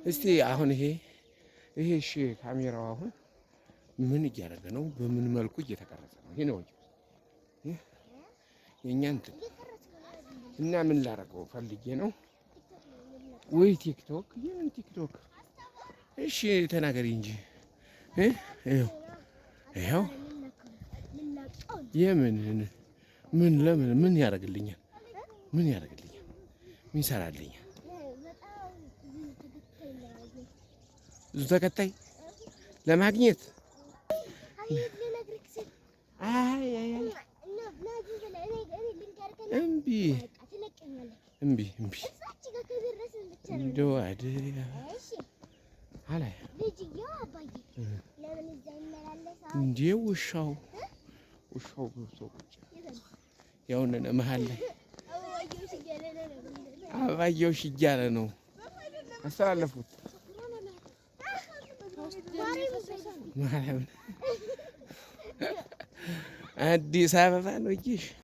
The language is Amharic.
እስቲ አሁን ይሄ እሺ ካሜራው አሁን ምን እያደረገ ነው? በምን መልኩ እየተቀረጸ ነው? ይሄ ነው የኛ እንትን እና ምን ላደርገው ፈልጌ ነው ወይ ቲክቶክ? የምን ቲክቶክ? እሺ ተናገሪ እንጂ ይኸው የምን ምን ለምን ምን ያደርግልኛል? ምን ያደርግልኛል? ምን ይሰራልኛል? ብዙ ተከታይ ለማግኘት እምቢ እንደው አይደል አላይ እንዴ ውሻው ገብቶ ያው እነ መሀል ላይ አባየው እያለ ነው አስተላለፉት። አዲስ አበባ ነው እጅሽ